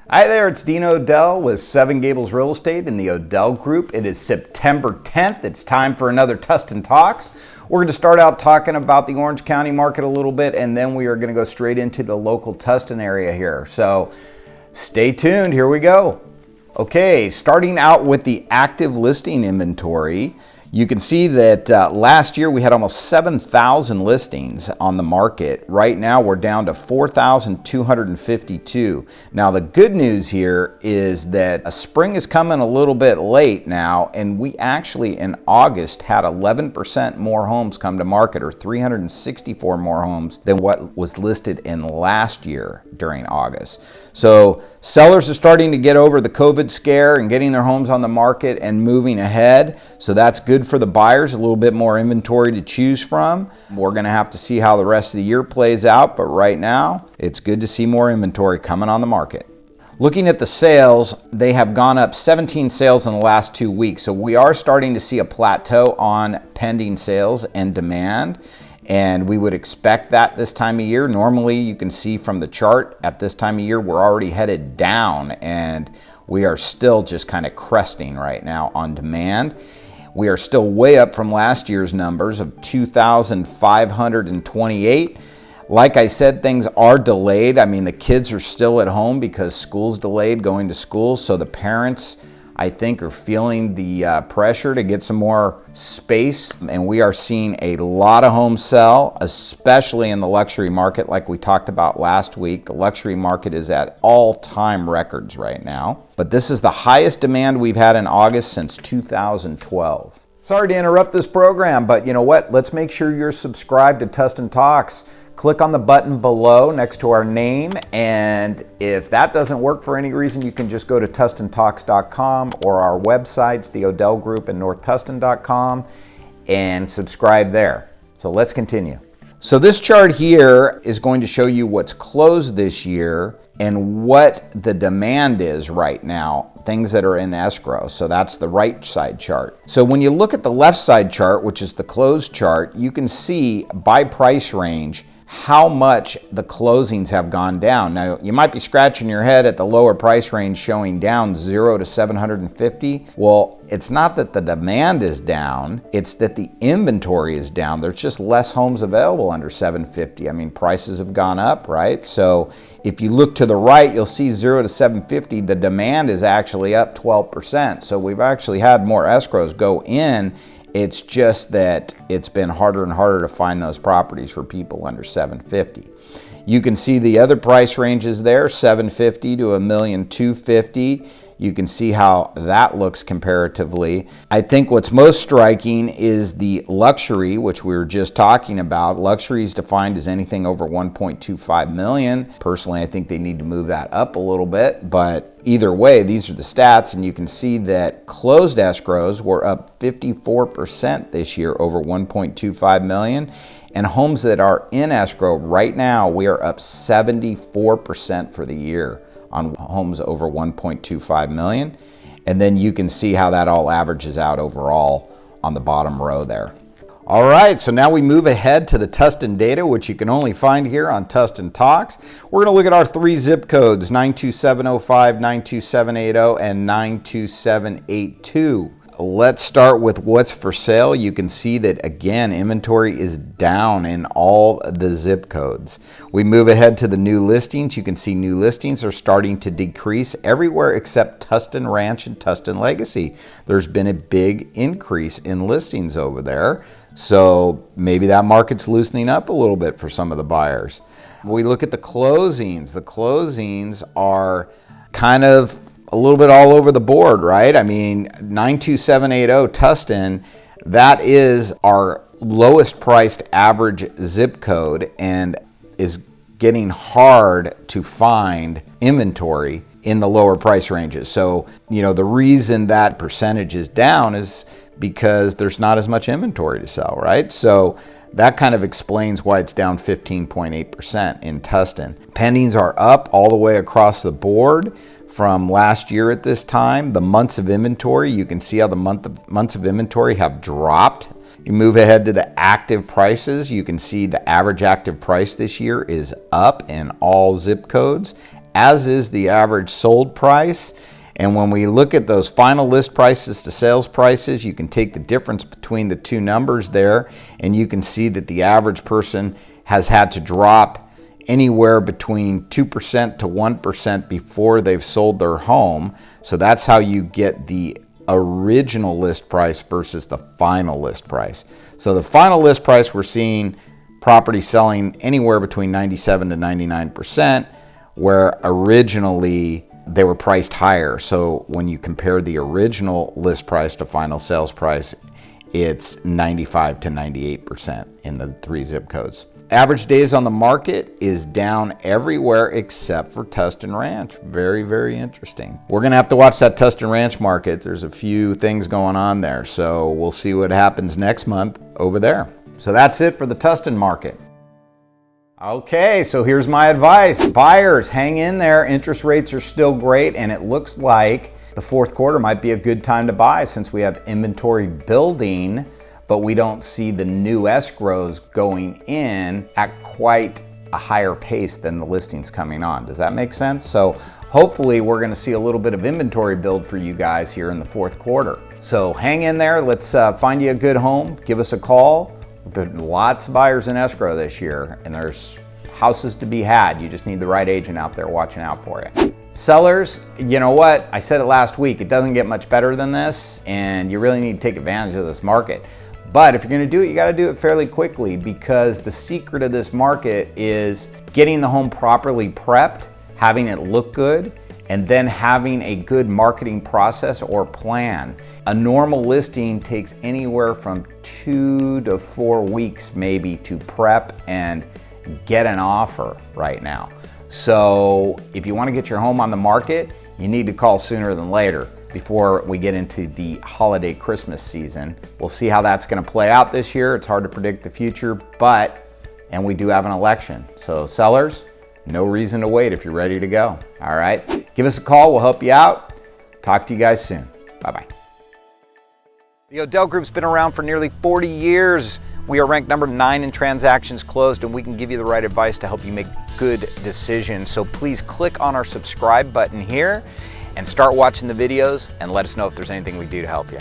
Hi there, it's Dean Odell with 7 Gables Real Estate in the Odell Group. It is September 10th. It's time for another Tustin Talks. We're going to start out talking about the Orange County market a little bit, and then we are going to go straight into the local Tustin area here. So stay tuned, here we go. Okay, starting out with the active listing inventory. You can see that last year we had almost 7,000 listings on the market. Right now we're down to 4,252. Now the good news here is that spring is coming a little bit late now, and we actually in August had 11% more homes come to market, or 364 more homes than what was listed in last year during August. So sellers are starting to get over the COVID scare and getting their homes on the market and moving ahead. So that's good for the buyers, a little bit more inventory to choose from. We're going to have to see how the rest of the year plays out, but right now it's good to see more inventory coming on the market. Looking at the sales, they have gone up 17 sales in the last 2 weeks. So we are starting to see a plateau on pending sales and demand. And we would expect that this time of year. Normally, you can see from the chart at this time of year, we're already headed down, and we are still just kind of cresting right now on demand. We are still way up from last year's numbers of 2,528. Like I said, things are delayed. I mean, the kids are still at home because school's delayed going to school. So the parents, I think, are feeling the pressure to get some more space, and we are seeing a lot of homes sell, especially in the luxury market. Like we talked about last week, the luxury market is at all-time records right now, but this is the highest demand we've had in August since 2012. Sorry to interrupt this program, but you know what? Let's make sure you're subscribed to Tustin Talks. Click on the button below next to our name, and if that doesn't work for any reason, you can just go to TustinTalks.com or our websites, the Odell Group and NorthTustin.com, and subscribe there. So let's continue. So this chart here is going to show you what's closed this year and what the demand is right now, things that are in escrow. So that's the right side chart. So when you look at the left side chart, which is the closed chart, you can see by price range how much the closings have gone down. Now, you might be scratching your head at the lower price range showing down 0 to 750. Well, it's not that the demand is down, it's that the inventory is down. There's just less homes available under 750. I mean, prices have gone up, right? So if you look to the right, you'll see 0 to 750, the demand is actually up 12%. So we've actually had more escrows go in. It's just that it's been harder and harder to find those properties for people under 750. You can see the other price ranges there, 750 to $1,250,000. You can see how that looks comparatively. I think what's most striking is the luxury, which we were just talking about. Luxury is defined as anything over 1.25 million. Personally, I think they need to move that up a little bit, but either way, these are the stats, and you can see that closed escrows were up 54% this year over 1.25 million. And homes that are in escrow right now, we are up 74% for the year on homes over 1.25 million. And then you can see how that all averages out overall on the bottom row there. All right, so now we move ahead to the Tustin data, which you can only find here on Tustin Talks. We're gonna look at our 3 zip codes, 92705, 92780, and 92782. Let's start with what's for sale. You can see that, again, inventory is down in all the zip codes. We move ahead to the new listings. You can see new listings are starting to decrease everywhere except Tustin Ranch and Tustin Legacy. There's been a big increase in listings over there. So maybe that market's loosening up a little bit for some of the buyers. We look at the closings. The closings are kind of a little bit all over the board, right? I mean, 92780 Tustin, that is our lowest priced average zip code and is getting hard to find inventory in the lower price ranges. So, you know, the reason that percentage is down is because there's not as much inventory to sell, right? So that kind of explains why it's down 15.8% in Tustin. Pendings are up all the way across the board from last year at this time. The months of inventory, you can see how the months of inventory have dropped. You move ahead to the active prices, you can see the average active price this year is up in all zip codes. as is the average sold price. And when we look at those final list prices to sales prices, you can take the difference between the two numbers there, and you can see that the average person has had to drop anywhere between 2% to 1% before they've sold their home. So that's how you get the original list price versus the final list price. So the final list price, we're seeing property selling anywhere between 97 to 99%, where originally they were priced higher. So when you compare the original list price to final sales price, it's 95 to 98% in the 3 zip codes. Average days on the market is down everywhere except for Tustin Ranch. Very, very interesting. We're gonna have to watch that Tustin Ranch market. There's a few things going on there, so we'll see what happens next month over there. So that's it for the Tustin market. Okay, so here's my advice. Buyers, hang in there. Interest rates are still great, and it looks like the fourth quarter might be a good time to buy since we have inventory building, but we don't see the new escrows going in at quite a higher pace than the listings coming on. Does that make sense? So hopefully we're gonna see a little bit of inventory build for you guys here in the fourth quarter. So hang in there. Let's find you a good home. Give us a call. There's lots of buyers in escrow this year, and there's houses to be had. You just need the right agent out there watching out for you. Sellers, you know what? I said it last week. It doesn't get much better than this, and you really need to take advantage of this market. But if you're going to do it, you got to do it fairly quickly, because the secret of this market is getting the home properly prepped, having it look good, and then having a good marketing process or plan. A normal listing takes anywhere from 2 to 4 weeks maybe to prep and get an offer right now. So if you want to get your home on the market, you need to call sooner than later before we get into the holiday Christmas season. We'll see how that's going to play out this year. It's hard to predict the future, and we do have an election. So sellers, no reason to wait if you're ready to go. All right, give us a call. We'll help you out. Talk to you guys soon. Bye-bye. The Odell Group's been around for nearly 40 years. We are ranked number 9 in transactions closed, and we can give you the right advice to help you make good decisions. So please click on our subscribe button here and start watching the videos, and let us know if there's anything we do to help you.